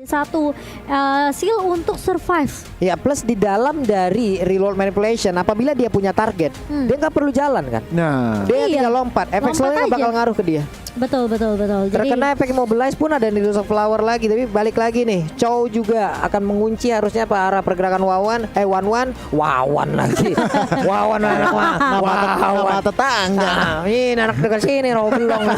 Satu skill untuk survive. Ya, plus di dalam dari reload manipulation, apabila dia punya target, dia nggak perlu jalan kan. Nah, Dia Iya. tinggal lompat. Efek Lompat slownya aja. bakal ngaruh ke dia. Betul. Jadi Terkena efek immobilize pun ada Needles of Flower lagi. Tapi balik lagi nih, Chow juga akan mengunci harusnya ke arah pergerakan Wawan lagi. Wawan anak nama tetangga. ini anak dekat sini Roblong.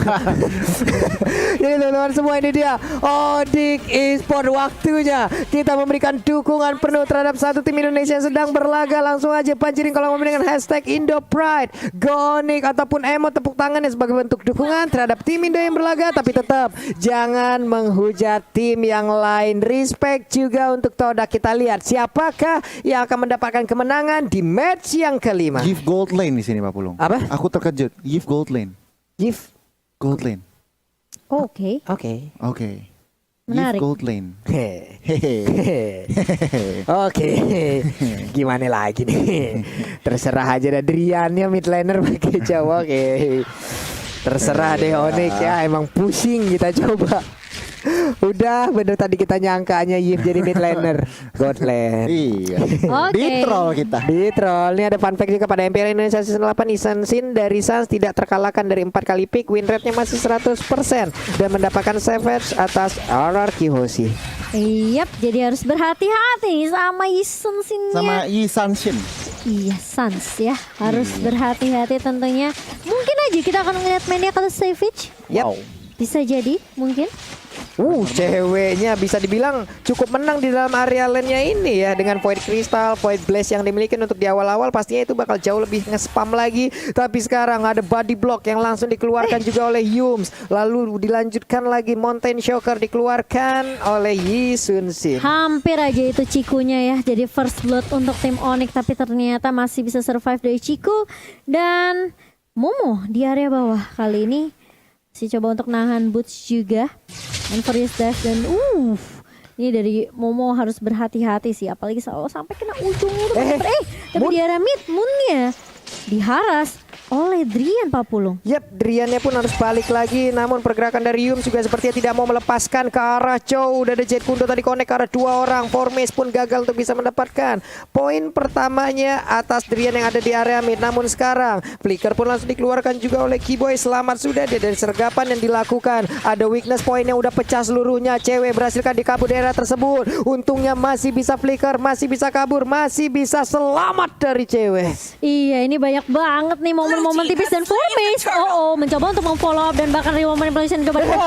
Jadi teman-teman semua, ini dia Odik Esport, waktunya kita memberikan dukungan penuh terhadap satu tim Indonesia yang sedang berlaga. Langsung aja panjirin kalau mau dengan hashtag IndoPride, Gonik ataupun emot tepuk tangannya sebagai bentuk dukungan terhadap tim Indo yang berlaga. Tapi tetap jangan menghujat tim yang lain. Respect juga untuk Todak. Kita lihat siapakah yang akan mendapatkan kemenangan di match yang kelima. Give gold lane di sini Pak Pulung. Apa? Aku terkejut. Give gold lane. Give. Gold lane. Oke. Oke. Menarik. Give gold lane. Hehehe. Oke, gimana lagi nih? Terserah aja dah, Driannya mid laner pakai Jawa. Oke, terserah deh Onyx ya, emang pusing kita coba. Udah bener tadi kita nyangkanya Yip jadi mid laner God lane. Iya. Oke. Di troll kita. Di troll. Ini ada fun fact juga pada MPL Indonesia Season 8, Isan Sin dari Suns tidak terkalahkan dari 4 kali pick. Win rate-nya masih 100% dan mendapatkan Savage atas RR Kihoshi. Yap, jadi harus berhati-hati sama Ison Sinnya. Sama Yi Sanshin. Iya, Sans ya. Harus berhati-hati tentunya. Mungkin aja kita akan melihat mainnya kalau Savage. Yap. Wow. Bisa jadi, mungkin. Ceweknya bisa dibilang cukup menang di dalam area lane-nya ini ya, dengan Void Crystal, Void Blaze yang dimiliki untuk di awal-awal. Pastinya itu bakal jauh lebih nge-spam lagi. Tapi sekarang ada body block yang langsung dikeluarkan juga oleh Yums. Lalu dilanjutkan lagi Mountain Shocker dikeluarkan oleh Yi Sun Sin. Hampir aja itu Cikunya ya. Jadi first blood untuk tim Onyx, tapi ternyata masih bisa survive dari Ciku. Dan Momo di area bawah kali ini si coba untuk nahan Boots juga. And Furious Dash dan ini dari Momo harus berhati-hati sih, apalagi selalu sampai kena ujungnya tuh. Tapi di area mid Moonnya diharas oleh Drian Papulung. Yap, Driannya pun harus balik lagi. Namun pergerakan dari Yum juga sepertinya tidak mau melepaskan ke arah Chow. Udah ada Jet Kundo tadi connect ke arah 2 orang. Formace pun gagal untuk bisa mendapatkan poin pertamanya atas Drian yang ada di area mid. Namun sekarang Flicker pun langsung dikeluarkan juga oleh Keyboy. Selamat sudah dia dari sergapan yang dilakukan. Ada weakness point yang udah pecah seluruhnya. Cewek berhasilkan dikabur daerah tersebut. Untungnya masih bisa Flicker, masih bisa kabur, masih bisa selamat dari cewek. Iya, ini banyak banget nih momen-momen tipis dan Formace. Mencoba untuk memfollow up dan bahkan remote manipulation juga pada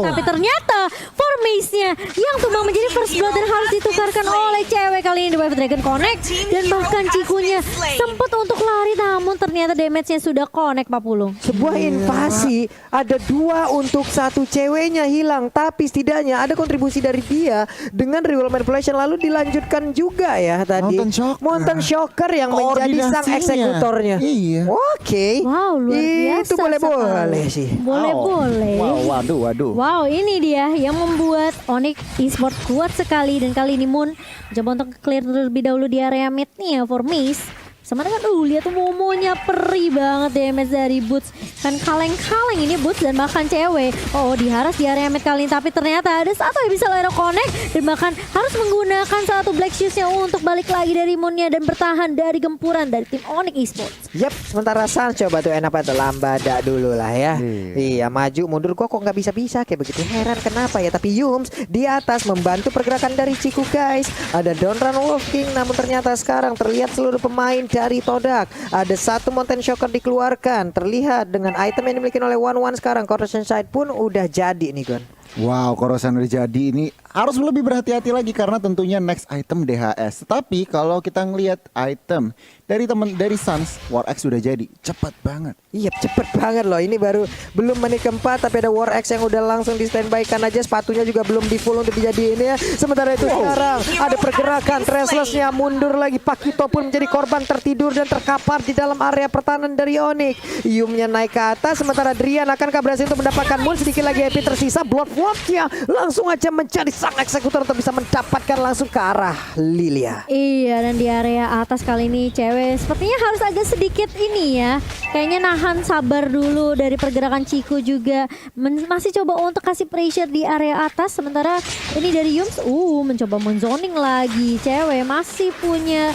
tapi ternyata Formace-nya yang tumbang menjadi first blood dan harus ditukarkan oleh cewek. Kali ini di Wave Dragon Connect dan bahkan Cikunya sempat untuk lari, namun ternyata damage-nya sudah connect Papulung. Sebuah invasi, ada 2 untuk 1, ceweknya hilang, tapi setidaknya ada kontribusi dari dia dengan reroll manipulation. Lalu dilanjutkan juga ya tadi Mountain Shocker yang menjadi sang eksekutornya. Iya. Oke. Wow, luar biasa. Itu boleh-boleh sih. Boleh-boleh. Waduh. Wow, ini dia yang membuat Onyx Esport kuat sekali. Dan kali ini Moon coba untuk clear terlebih dahulu di area mid nih ya for Miss. Sama dengan lihat tuh Momonya perih banget damage dari Boots. Kan kaleng-kaleng ini Boots dan bahkan cewek. Diharas di area mid kali ini, tapi ternyata ada satu yang bisa Lero connect dan bahkan harus menggunakan satu Black Shoes-nya untuk balik lagi dari Moonnya dan bertahan dari gempuran dari tim Onyx Esports. Yap, sementara Sans coba tuh enak banget lambada dulu lah ya. Iya, maju mundur kok nggak bisa-bisa kayak begitu, heran kenapa ya. Tapi Yums di atas membantu pergerakan dari Ciku guys. Ada Donran Wolf King, namun ternyata sekarang terlihat seluruh pemain dari Todak. Ada satu Mountain Shocker dikeluarkan. Terlihat dengan item yang dimiliki oleh One sekarang. Corrosion Sight pun udah jadi nih Gon. Wow, Corrosion udah jadi. Ini harus lebih berhati-hati lagi karena tentunya next item DHS. Tapi kalau kita ngelihat item dari Suns, War X sudah jadi. Cepat banget. Iya, cepet banget loh. Ini baru belum menit keempat tapi ada War X yang udah langsung di standby kan aja. Sepatunya juga belum di full untuk dijadiin ya. Sementara itu sekarang ada pergerakan Traceless-nya mundur lagi. Pakito pun menjadi korban tertidur dan terkapar di dalam area pertahanan dari Onyx. Yumnya naik ke atas sementara Drian akankah berhasil untuk mendapatkan Moon. Sedikit lagi HP tersisa. Blood follow-up-nya langsung aja mencari sang eksekutor untuk bisa mendapatkan langsung ke arah Lilia. Iya, dan di area atas kali ini cewek sepertinya harus agak sedikit ini ya. Kayaknya nahan sabar dulu dari pergerakan Ciku juga. Masih coba untuk kasih pressure di area atas. Sementara ini dari Yums, mencoba menzoning lagi. Cewek masih punya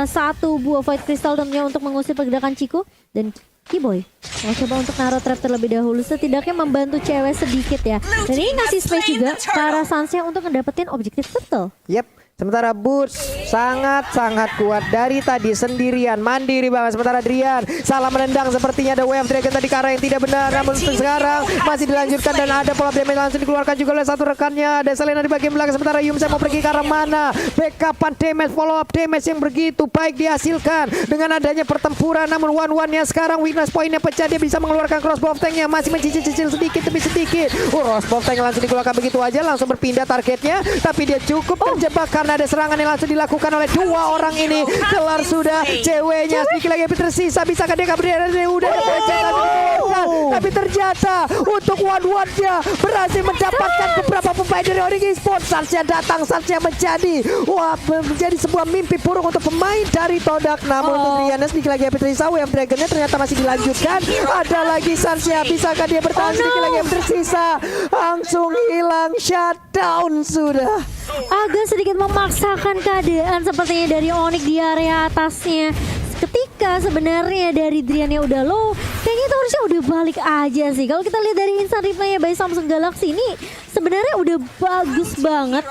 satu buah Void Crystal tentunya untuk mengusir pergerakan Ciku. Dan Kiboy mau coba untuk naruh trap terlebih dahulu, setidaknya membantu cewek sedikit ya. Dan ini ngasih space juga ke arah Sansnya untuk ngedapetin objektif turtle. Yep. Sementara Boots sangat-sangat kuat dari tadi sendirian, mandiri banget. Sementara Drian salah menendang, sepertinya ada wave dragon tadi ke arah yang tidak benar. Namun sekarang masih dilanjutkan dan ada pola damage langsung dikeluarkan juga oleh satu rekannya. Ada Selena di bagian belakang. Sementara Yumsa mau pergi ke arah mana? Backupan damage, follow up damage yang begitu baik dihasilkan dengan adanya pertempuran. Namun one-one-nya sekarang weakness point-nya pecah. Dia bisa mengeluarkan crossbow tank-nya, masih mencicil-cicil sedikit demi sedikit. Crossbow tank langsung dikeluarkan begitu aja, langsung berpindah targetnya. Tapi dia cukup terjebak karena ada serangan yang langsung dilakukan oleh dua orang ini. Kelar sudah ceweknya, sedikit lagi tersisa. Bisakah dia kabur? Udah tapi ternyata untuk one-one-nya berhasil mendapatkan beberapa pemain dari Onyx Esports. Sarsnya datang, Sarsnya menjadi sebuah mimpi buruk untuk pemain dari Todak. Namun untuk Riana sedikit lagi tersisa. Wave Dragon-nya ternyata masih dilanjutkan. Ada lagi Sarsnya, bisakah dia bertahan? Sedikit lagi yang tersisa, langsung hilang, shutdown sudah. Agak sedikit memaksakan keadaan sepertinya dari Onyx di area atasnya. Ketika sebenarnya dari Driannya udah low, kayaknya itu harusnya udah balik aja sih. Kalau kita lihat dari instant replaynya by Samsung Galaxy ini sebenarnya udah bagus banget.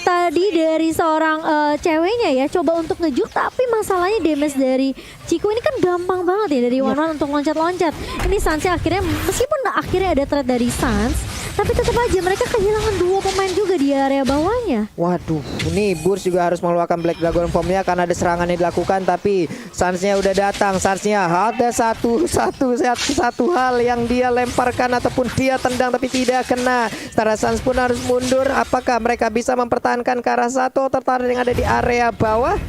Tadi dari seorang ceweknya ya coba untuk ngejuk, tapi masalahnya damage dari Ciku ini kan gampang banget ya dari one-one untuk loncat-loncat. Ini Sansnya akhirnya, meskipun akhirnya ada threat dari Sans, tapi tetap aja mereka kehilangan dua pemain juga di area bawahnya. Waduh, ini Burs juga harus mengeluarkan Black Dragon Form-nya karena ada serangan yang dilakukan. Tapi Sansnya udah datang, Sansnya ada satu hal yang dia lemparkan ataupun dia tendang tapi tidak kena. Setara Sans pun harus mundur. Apakah mereka bisa mempertahankan ke arah satu tertarik yang ada di area bawah?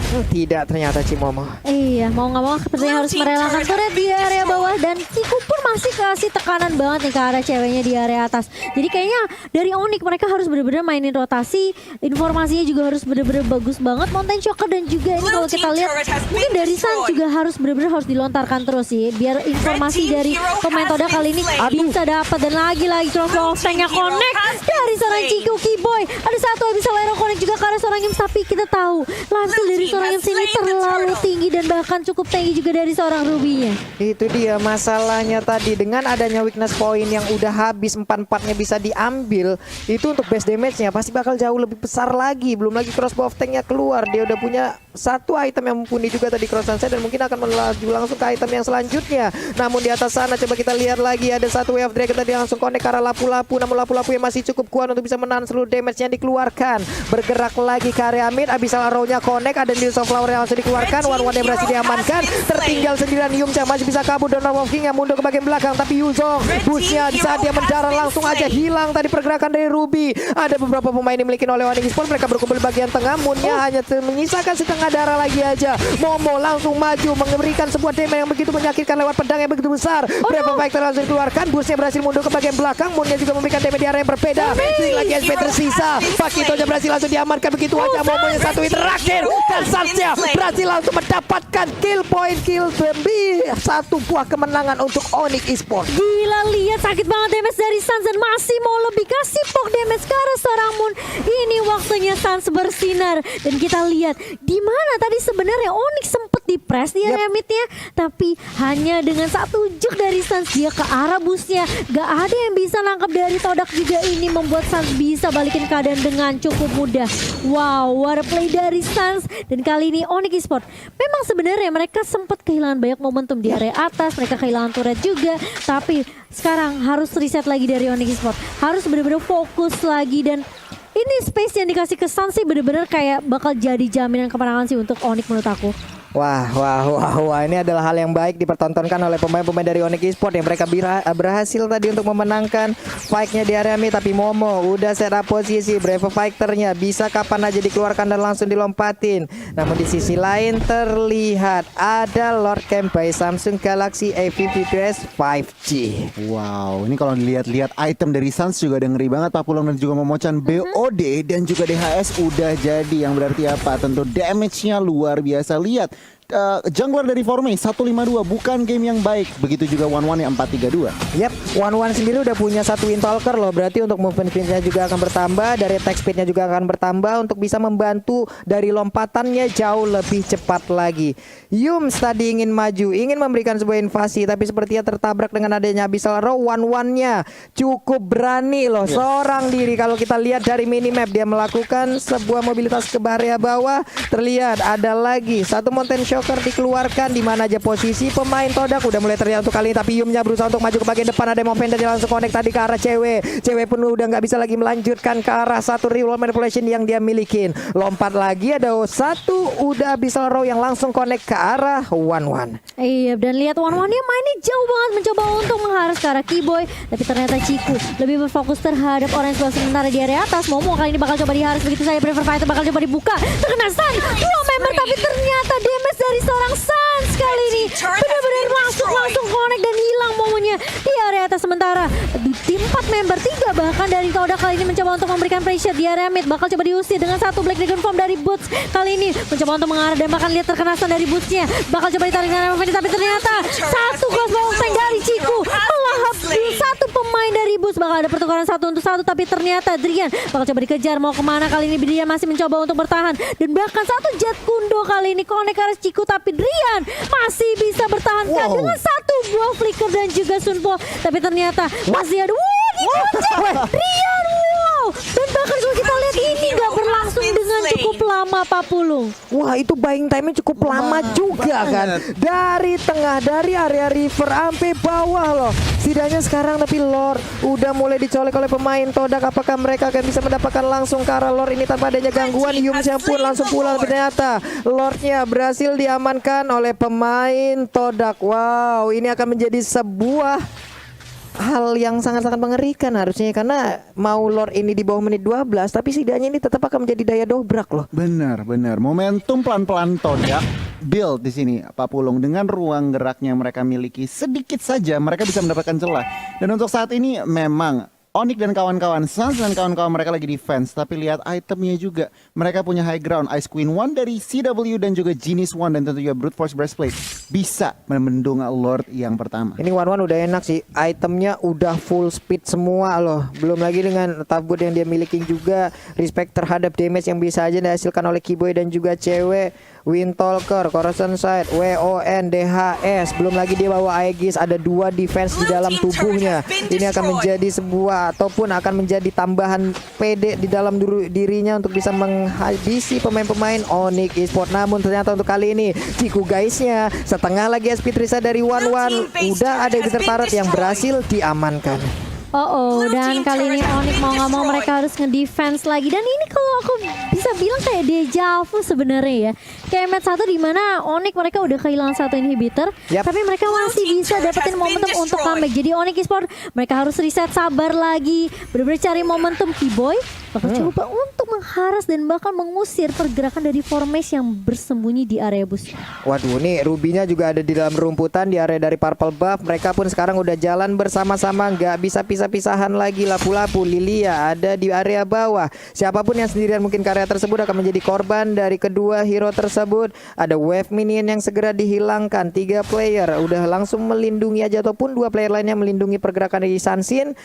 Tidak, ternyata Cimomo. Iya, mau nggak mau sepertinya harus merelakan turret di area bawah. Dan Ciku pun masih kasih tekanan banget nih ke arah ceweknya di area atas. Jadi kayaknya dari Onyx mereka harus benar-benar mainin rotasi. Informasinya juga harus benar-benar bagus banget. Mountain Shocker dan juga ini kalau kita lihat mungkin dari Sun juga harus benar-benar harus dilontarkan terus sih. Biar informasi dari pemain Toda kali ini bisa dapat. Dan lagi-lagi crossbow tanknya connect dari seorang Ciku Kiboy. Ada satu yang bisa viral connect juga ke arah seorang Yums. Tapi kita tahu langsung dari seorang Yums ini terlalu tinggi dan bahkan cukup tinggi juga dari seorang Ruby-nya. Itu dia masalahnya tadi, dengan adanya weakness point yang udah habis 4-4-nya bisa diambil, itu untuk base damage-nya pasti bakal jauh lebih besar lagi. Belum lagi crossbow tank-nya keluar, dia udah punya satu item yang mumpuni juga tadi cross sunset dan mungkin akan melaju langsung ke item yang selanjutnya. Namun di atas sana coba kita lihat lagi, ada satu wave dragon tadi langsung connect ke arah lapu-lapu. Namun lapu-lapu yang masih cukup kuat untuk bisa menahan seluruh damage yang dikeluarkan. Bergerak lagi ke area mid, Abyssal Arrow-nya connect, ada News of Flower yang langsung dikeluarkan. One-one yang berhasil diamankan, tertinggal sendirian Yumcha masih bisa kabur dan Normal King yang mundur ke bagian belakang. Tapi Yuzong busnya di saat dia mendarat langsung aja hilang tadi pergerakan dari Ruby. Ada beberapa pemain dimiliki oleh Onyx Esports, mereka berkumpul di bagian tengah. Moonnya hanya menyisakan setengah darah lagi aja. Momo langsung maju memberikan sebuah damage yang begitu menyakitkan lewat pedang yang begitu besar. Brave Fighter langsung dikeluarkan, busnya berhasil mundur ke bagian belakang. Moonnya juga memberikan damage di area yang berbeda. Lagi SP tersisa, Pakito aja berhasil langsung diamankan begitu aja. Momonya satu hit terakhir dan Sansnya berhasil langsung mendapatkan kill point, kill demi satu buah kemenangan untuk Onyx Esports. Gila, lihat sakit banget damage dari Sans dan masih mau lebih kasih poke damage ke arah seorang Moon. Ini waktunya Sans bersinar dan kita lihat di mana tadi sebenarnya Onyx sempet di press di area midnya, tapi hanya dengan satu juk dari Sans dia ke arah busnya. Gak ada yang bisa nangkap dari Todak juga, ini membuat Sans bisa balikin keadaan dengan cukup mudah. Wow, what a play dari Sans. Dan kali ini Onyx Esports memang sebenarnya mereka sempat kehilangan banyak momentum di area atas, mereka kehilangan turret juga, tapi sekarang harus reset lagi dari Onyx Esports, harus benar-benar fokus lagi. Dan ini space yang dikasih ke Sans sih benar-benar kayak bakal jadi jaminan kemenangan sih untuk Onyx menurut aku. Wah, ini adalah hal yang baik dipertontonkan oleh pemain-pemain dari Onyx Esports yang mereka berhasil tadi untuk memenangkan fight-nya di area mid. Tapi Momo udah set up posisi, Brave Fighter-nya bisa kapan aja dikeluarkan dan langsung dilompatin. Namun di sisi lain terlihat ada Lord Camp by Samsung Galaxy A52s 5G. Wow, ini kalau dilihat-lihat item dari Suns juga ada ngeri banget. Papulong dan juga Momocan BOD dan juga DHS udah jadi. Yang berarti apa? Tentu damage-nya luar biasa. Lihat jungler dari Formate 152 bukan game yang baik. Begitu juga One yang 432. Yap, One sendiri udah punya satu Windtalker loh. Berarti untuk movement speed-nya juga akan bertambah, dari attack speed-nya juga akan bertambah untuk bisa membantu dari lompatannya jauh lebih cepat lagi. Yums tadi ingin maju, ingin memberikan sebuah invasi, tapi sepertinya tertabrak dengan adanya Abyssal Row. One-nya cukup berani loh, seorang diri. Kalau kita lihat dari minimap, dia melakukan sebuah mobilitas ke area bawah. Terlihat ada lagi satu Mountain Shocker dikeluarkan. Di mana aja posisi pemain Todak udah mulai terlihat untuk kali ini, tapi Yumnya berusaha untuk maju ke bagian depan. Ada Movender yang langsung connect tadi ke arah cewek penuh, udah nggak bisa lagi melanjutkan ke arah satu reroll manipulation yang dia milikin. Lompat lagi, ada satu udah Abyssal Row yang langsung connect ke arah One. Iya, dan lihat One-nya mainnya jauh banget mencoba untuk mengharas ke arah Keyboy, tapi ternyata Ciku lebih berfokus terhadap Orange Ball sementara di area atas. Momo kali ini bakal coba diharas, begitu saya Prefer Fighter bakal coba dibuka, terkena stun dua member, tapi ternyata damage dari seorang Suns kali ini benar-benar langsung connect dan hilang Momonya di area atas. Sementara di tim 4 member 3 bahkan dari Todak kali ini mencoba untuk memberikan pressure di area mid, bakal coba diusir dengan satu Black Dragon Form dari Boots kali ini mencoba untuk mengarah dan bahkan lihat terkena stun dari Bootsnya, bakal coba ditarik dengan Movender, tapi ternyata satu crossbow tank dari Ciku melahap satu pemain dari Boots. Bakal ada pertukaran 1-1, tapi ternyata Drian bakal coba dikejar, mau kemana kali ini. Drian masih mencoba untuk bertahan dan bahkan satu Jet Kundo kali ini connect ke arah Ciku, tapi Drian masih bisa bertahan dengan satu buah flicker dan juga Sunpo, tapi ternyata masih ada Drian. Dan bahkan kalau kita lihat ini gak berlangsung dengan cukup lama Papulung. Wah, itu buying time-nya cukup lama juga kan. Dari tengah, dari area river sampai bawah loh. Setidaknya sekarang tapi Lord udah mulai dicolek oleh pemain Todak. Apakah mereka akan bisa mendapatkan langsung ke arah Lord ini tanpa adanya gangguan? Yumsnya pun langsung pulang, ternyata Lordnya berhasil diamankan oleh pemain Todak. Wow, ini akan menjadi sebuah hal yang sangat-sangat mengerikan harusnya, karena mau Lord ini di bawah menit 12, tapi setidaknya ini tetap akan menjadi daya dobrak loh. Benar. Momentum pelan-pelan Todak build di sini Pak Pulung, dengan ruang geraknya mereka miliki sedikit saja mereka bisa mendapatkan celah. Dan untuk saat ini memang Onyx dan kawan-kawan, Suns dan kawan-kawan mereka lagi defense, tapi lihat itemnya juga. Mereka punya high ground, Ice Queen 1 dari CW dan juga Genius 1 dan tentu juga Brute Force Breastplate bisa membendung Lord yang pertama. Ini One udah enak sih, itemnya udah full speed semua loh. Belum lagi dengan Tough Boot yang dia miliki juga, respect terhadap damage yang bisa aja dihasilkan oleh Keyboy dan juga cewek. Windtalker, Corrosion Sight, WON, DHS. Belum lagi dia bawa Aegis, ada 2 defense di dalam tubuhnya. Ini akan menjadi sebuah ataupun akan menjadi tambahan PD di dalam dirinya untuk bisa menghabisi pemain-pemain Onyx Esports. Namun ternyata untuk kali ini Ciku guysnya setengah lagi SP Trisa dari One udah ada Bitter Turret yang berhasil diamankan. Dan kali ini Onyx mau nggak mau mereka harus ngedefense lagi. Dan ini kalau aku bisa bilang kayak deja vu sebenarnya ya. Kayak match 1 di mana Onyx mereka udah kehilangan satu inhibitor, tapi mereka masih bisa dapetin momentum untuk comeback. Jadi Onyx Esports mereka harus reset, sabar lagi, bener-bener cari momentum. Keyboy bakal coba untuk mengharas dan bahkan mengusir pergerakan dari Formation yang bersembunyi di area bus. Waduh, nih Rubinya juga ada di dalam rumputan di area dari Purple Buff. Mereka pun sekarang udah jalan bersama-sama, nggak bisa pisah-pisahan lagi. Lapu-lapu Lilia ada di area bawah. Siapapun yang sendirian mungkin ke area tersebut akan menjadi korban dari kedua hero tersebut. Ada wave minion yang segera dihilangkan. 3 player udah langsung melindungi aja, ataupun 2 player lainnya melindungi pergerakan dari Sansin.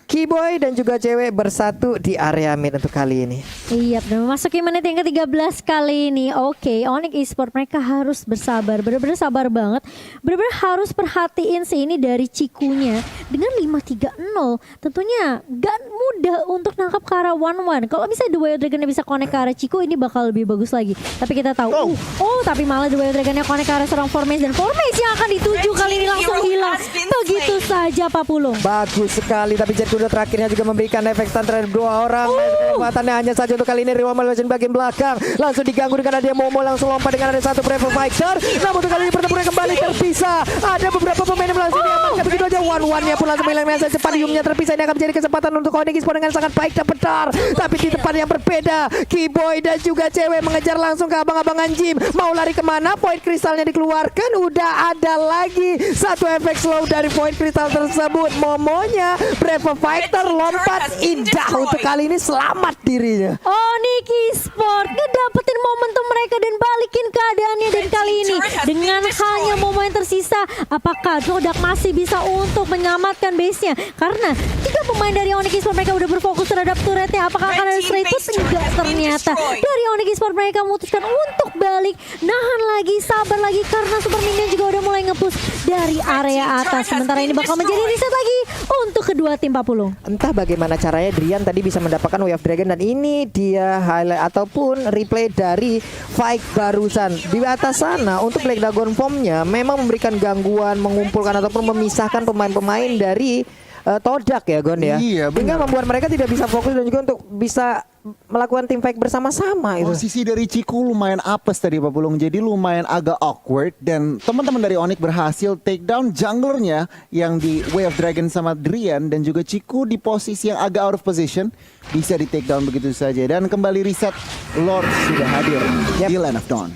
Keyboy dan juga cewek bersatu di area mid untuk kali ini. Iya, dan memasuki menit yang ke-13 kali ini. Oke, Onyx Esports mereka harus bersabar, bener-bener sabar banget. Bener-bener harus perhatiin sih ini dari Cikunya dengan 5-3-0. Tentunya gak mudah untuk nangkap ke arah 1-1. Kalau misalnya The Wild Dragon bisa connect ke arah Chico, ini bakal lebih bagus lagi. Tapi kita tahu, tapi malah The Wild Dragon-nya connect ke arah seorang Formace, dan Formace yang akan dituju kali ini langsung hilang. Begitu saja Pak Pulung. Bagus sekali, tapi Jet Kuda terakhirnya juga memberikan efek stun terhadap 2 orang. Kesempatannya hanya saja untuk kali ini Real Malation bagian belakang. Langsung diganggu dengan ada Momo, langsung lompat dengan ada satu Brave Fighter. Namun untuk kali ini pertempuran kembali terpisah. Ada beberapa pemain yang langsung diamankan. Begitu aja 1-1-nya pun langsung hilang dengan cepat. Yumnya terpisah, ini akan menjadi kesempatan untuk Onyx Esports dengan sangat baik dan benar. Tapi di tempat yang berbeda, Keyboy dan juga cewek mengejar langsung ke abang-abangan Jim. Mau lari kemana? Void kristalnya dikeluarkan. Udah ada lagi satu efek slow dari Void kristal tersebut. Momonya Brave Fighter lompat indah untuk kali ini selamat dirinya. Onyx Esports ngedapetin momentum mereka dan balikin keadaannya, dan kali ini dengan hanya momen yang tersisa, apakah Todak masih bisa untuk menyelamatkan base-nya? Karena 3 pemain dari Onyx Esports mereka udah berfokus terhadap turretnya. Apakah akan ada straight push? Enggak, ternyata dari Onyx Esports mereka memutuskan untuk balik, nahan lagi, sabar lagi, karena Super Minion juga udah mulai nge-push dari area atas. Sementara ini bakal menjadi reset lagi untuk kedua tim Pak Pulung. Entah bagaimana caranya Drian tadi bisa mendapatkan Wave Dragon, dan ini dia highlight ataupun replay dari fight barusan. Di atas sana untuk Black Dragon Form-nya memang memberikan gangguan, mengumpulkan ataupun memisahkan pemain-pemain dari Todak ya Gon ya. Iya, Hingga benar. membuat mereka tidak bisa fokus dan juga untuk bisa melakukan tim fight bersama-sama itu. Posisi dari Ciku lumayan apes tadi Pak Pulung, jadi lumayan agak awkward, dan teman-teman dari Onyx berhasil take down junglernya yang di Way of Dragon sama Drian, dan juga Ciku di posisi yang agak out of position bisa di take down begitu saja, dan kembali reset. Lord sudah hadir di Land of Dawn.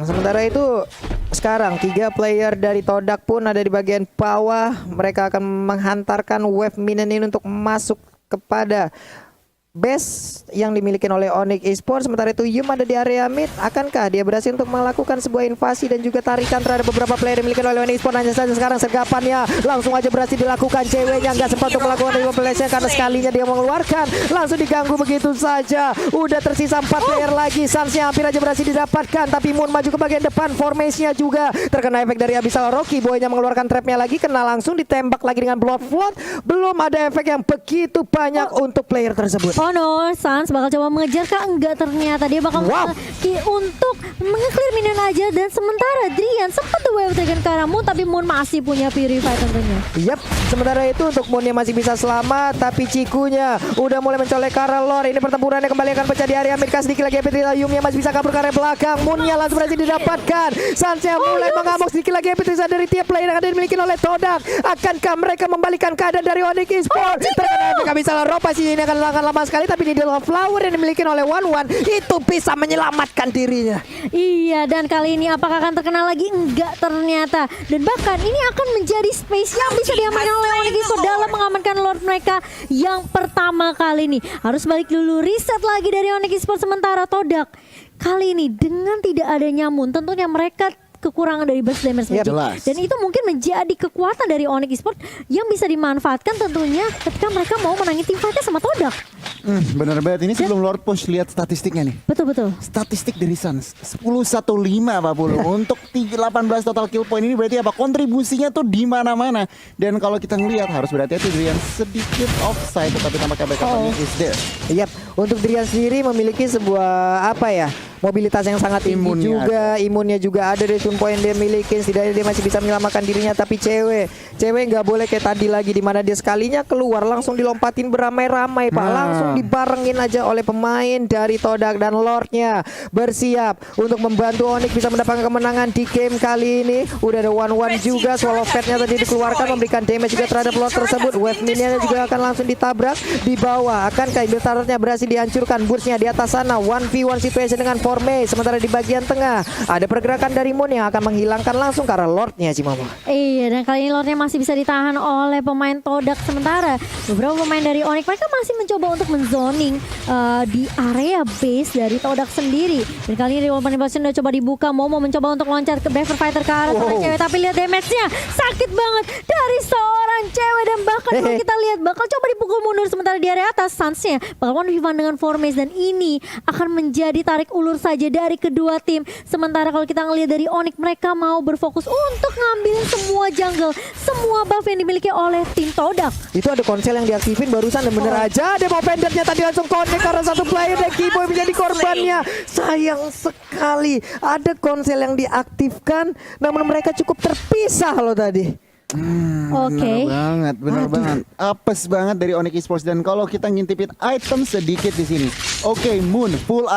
Sementara itu sekarang 3 player dari Todak pun ada di bagian bawah. Mereka akan menghantarkan wave minion ini untuk masuk kepada base yang dimiliki oleh Onyx Esports. Sementara itu Yum ada di area mid. Akankah dia berhasil untuk melakukan sebuah invasi dan juga tarikan terhadap beberapa player yang dimiliki oleh Onyx Esports? Hanya saja sekarang sergapannya langsung aja berhasil dilakukan. Ceweknya nggak sempat untuk melakukan manipulasi karena sekalinya dia mengeluarkan, langsung diganggu begitu saja. Udah tersisa 4 player lagi. Sansnya hampir aja berhasil didapatkan, tapi Moon maju ke bagian depan. Formasinya juga terkena efek dari Abyssal Rocky. Boynya mengeluarkan trapnya lagi, kena langsung ditembak lagi dengan Blood Flood. Belum ada efek yang begitu banyak untuk player tersebut. Oh no, Sans bakal coba mengejar kah? Enggak, ternyata dia bakal untuk menge-clear minion aja. Dan sementara Drian sempat The Wave Dragon ke arah Moon, tapi Moon masih punya Purify tentunya. Yap, sementara itu untuk Moonnya masih bisa selamat, tapi Cikunya udah mulai mencolek ke arah Lore. Ini pertempurannya kembali akan pecah di area mid. Sedikit lagi Yumnya masih bisa kabur ke area belakang. Moonnya langsung berhasil didapatkan. Sansnya mulai mengamuk. Sedikit lagi dari tiap player yang ada dimiliki oleh Todak. Akankah mereka membalikan keadaan dari Onyx Esports? Terkena efek Abyssal Rock, pasti ini akan lama sekali, tapi Needle of Flower yang dimiliki oleh 1-1 itu bisa menyelamatkan dirinya. Iya, dan kali ini apakah akan terkenal lagi? Enggak, ternyata. Dan bahkan ini akan menjadi space yang bisa diamankan oleh Onyx Esports dalam mengamankan Lord mereka yang pertama kali ini. Harus balik dulu, reset lagi dari Onyx Esports. Sementara Todak kali ini dengan tidak adanya Moon, tentunya mereka kekurangan dari burst damage. Jelas. Dan itu mungkin menjadi kekuatan dari Onyx Esports yang bisa dimanfaatkan tentunya ketika mereka mau menangin tim fightnya sama Todak. Bener banget, ini sebelum Lord Push lihat statistiknya nih. Betul-betul. Statistik dari Suns 10-1-5 Pak Pulung. Untuk 18 total kill point ini berarti apa? Kontribusinya tuh di mana-mana. Dan kalau kita ngelihat harus berhati-hati, Drian sedikit offside, tetapi tampaknya backupnya is there. Yap, untuk Drian sendiri memiliki sebuah mobilitas yang sangat tinggi juga, imunnya juga ada dari Sun Point yang dia miliki. Setidaknya dia masih bisa menyelamatkan dirinya, tapi cewek nggak boleh kayak tadi lagi, di mana dia sekalinya keluar langsung dilompatin beramai-ramai Pak, langsung dibarengin aja oleh pemain dari Todak, dan Lordnya bersiap untuk membantu Onyx bisa mendapatkan kemenangan di game kali ini. Udah ada 1-1 juga, Swallow Fatnya tadi dikeluarkan memberikan damage juga terhadap Lord tersebut. Wave minionnya juga akan langsung ditabrak di bawah. Akankah Inverternya berhasil dihancurkan? Bursnya di atas sana 1v1 situation dengan Formace. Sementara di bagian tengah ada pergerakan dari Moon yang akan menghilangkan langsung ke arah Lordnya Cimama. Iya, dan kali ini Lordnya masih bisa ditahan oleh pemain Todak. Sementara beberapa pemain dari Onyx mereka masih mencoba untuk menzoning di area base dari Todak sendiri. Dan kali ini Real Manipulation udah coba dibuka. Momo mencoba untuk loncat ke Braver Fighter ke arah seorang cewek, tapi lihat damage-nya sakit banget dari seorang cewek. Dan bahkan kalau kita lihat bakal coba dipukul mundur, sementara di area atas Suns-nya bakal 1v1 dengan Formace, dan ini akan menjadi tarik ulur saja dari kedua tim. Sementara kalau kita ngelihat dari Onyx, mereka mau berfokus untuk ngambilin semua jungle, semua buff yang dimiliki oleh tim Todak. Itu ada konsel yang diaktifin barusan dan bener aja demo pendantnya tadi langsung connect karena satu player dan Kiboy menjadi korbannya. Sayang sekali ada konsel yang diaktifkan namun mereka cukup terpisah loh tadi. Oke. Benar banget. Apes banget dari Onyx Esports. Dan kalau kita ngintipin item sedikit di sini. Oke, Moon full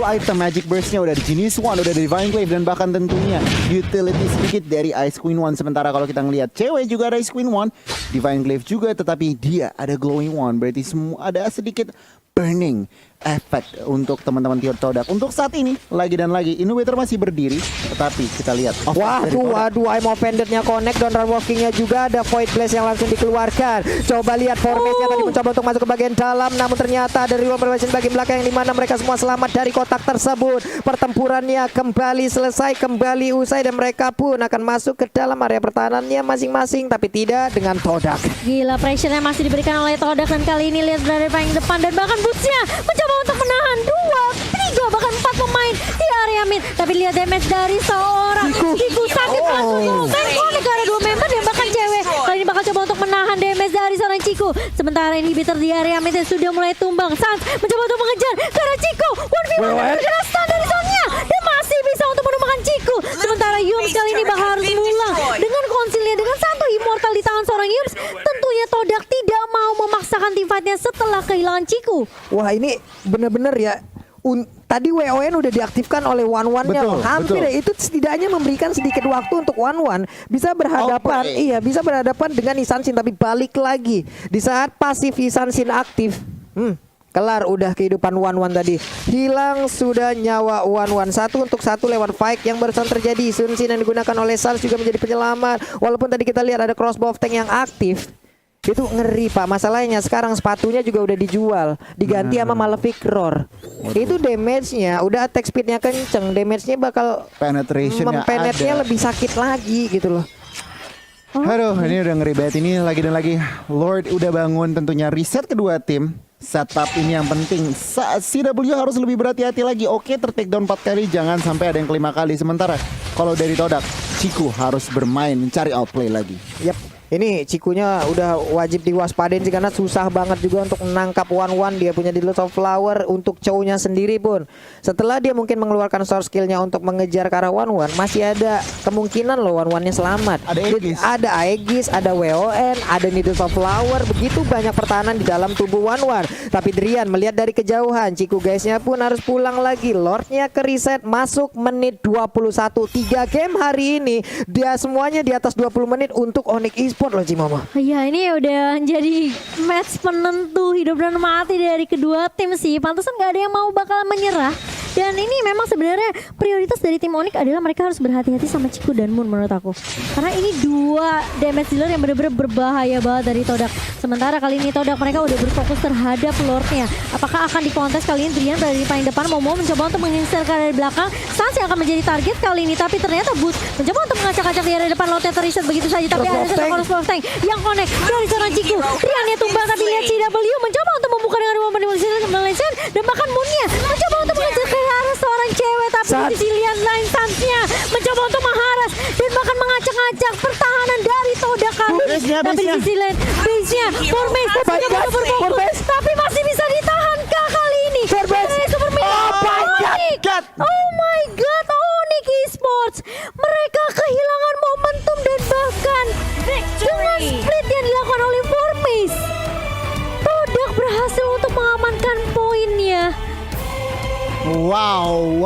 item Magic Burst-nya udah di Genius One, udah dari Divine Glaive, dan bahkan tentunya utility sedikit dari Ice Queen One. Sementara kalau kita ngelihat cewek juga ada Ice Queen One, Divine Glaive juga, tetapi dia ada Glowing One. Berarti semua ada sedikit burning efek untuk teman-teman tier Todak. Untuk saat ini lagi dan lagi Innovator masih berdiri, tetapi kita lihat Waduh, Imo pendantnya connect dan run walkingnya juga ada Void Blast yang langsung dikeluarkan. Coba lihat formasinya tadi mencoba untuk masuk ke bagian dalam, namun ternyata dari ruang perwakilan bagian belakang yang dimana mereka semua selamat dari kotak tersebut. Pertempurannya kembali selesai, kembali usai, dan mereka pun akan masuk ke dalam area pertahanannya masing-masing, tapi tidak dengan Todak. Gila, pressure-nya masih diberikan oleh Todak, dan kali ini lihat berada paling depan, dan bahkan Boots-nya mencoba untuk menahan 2, 3, bahkan 4 pemain di area mid. Tapi lihat damage dari seorang Ciku sakit langsung connect karena 2 member dan bahkan cewek. Kali ini bakal coba untuk menahan damage dari seorang Ciku. Sementara inhibitor di area mid sudah mulai tumbang. Sans mencoba untuk mengejar karena Ciku 1v1 terkena stun dari zone-nya dan masih bisa untuk menumbangkan Ciku. Sementara Yums kali ini bakal harus pulang dengan konsilnya dengan satu immortal di tangan seorang Yums. Tentunya Todak tidak mau memaksakan team fight-nya setelah kehilangan Ciku. Wah, ini bener-bener ya. Tadi WON udah diaktifkan oleh One-One-nya loh. Hampir ya, itu setidaknya memberikan sedikit waktu untuk One-One bisa berhadapan, bisa berhadapan dengan Isansin, tapi balik lagi di saat pasif Isansin aktif. Kelar udah kehidupan One-One tadi. Hilang sudah nyawa One-One. 1-1 lewat fight yang barusan terjadi. Sunsin yang digunakan oleh Sans juga menjadi penyelamat. Walaupun tadi kita lihat ada crossbow tank yang aktif. Itu ngeri Pak, masalahnya sekarang sepatunya juga udah dijual, diganti sama Malefic Roar. Itu damage-nya, udah attack speed-nya kenceng, damage-nya bakal mempenetnya lebih sakit lagi gitu loh. Aduh, ini udah ngeri banget. Ini lagi dan lagi Lord udah bangun, tentunya reset kedua tim. Setup ini yang penting. CW harus lebih berhati-hati lagi. Oke, ter-take down 4 kali, jangan sampai ada yang kelima kali. Sementara kalau dari Todak, Ciku harus bermain mencari outplay lagi. Yap. Ini Cikunya udah wajib diwaspadain sih karena susah banget juga untuk menangkap One-One. Dia punya Dealers of Flower untuk cownya sendiri pun. Setelah dia mungkin mengeluarkan source skillnya untuk mengejar ke arah One-One, masih ada kemungkinan loh One-One-nya selamat. Ada Aegis, ada WON, ada Dealers of Flower. Begitu banyak pertahanan di dalam tubuh One-One. Tapi Drian melihat dari kejauhan, Ciku guysnya pun harus pulang lagi. Lordnya ke reset, masuk menit 21. 3 game hari ini, dia semuanya di atas 20 menit untuk Onyx Esports loh Cimama. Ya, ini udah jadi match penentu hidup dan mati dari kedua tim sih. Pantesan gak ada yang mau bakal menyerah. Dan ini memang sebenarnya prioritas dari tim Onyx adalah mereka harus berhati-hati sama Ciku dan Moon menurut aku. Karena ini 2 damage dealer yang benar-benar berbahaya banget dari Todak. Sementara kali ini Todak mereka udah berfokus terhadap Lordnya. Apakah akan dikontes kali ini? Drian berada di paling depan, mau mencoba untuk menginstal dari belakang. Sans yang akan menjadi target kali ini, tapi ternyata Boots mencoba untuk mengacak-acak di area depan. Lordnya terreset begitu saja, tapi ada satu crossbow tank yang connect dari seorang Ciku. Driannya tumbang, tapi lihat CW mencoba untuk membuka dengan rumah Malaysia, dan bahkan Moonnya mencoba untuk mengejar ke arah seorang cewek, tapi di sisi lain Sansnya mencoba untuk mengharas dan bahkan mengacak-acak pertahanan dari Todak kali ini. Tapi di sisi lain base-nya Formace mencoba untuk berfokus, tapi masih bisa ditahan kali ini. Oh my god, Onyx Esports mereka kehilangan momentum dan bahkan dengan split yang dilakukan oleh Formace, Todak berhasil untuk mengamankan poinnya. Wow.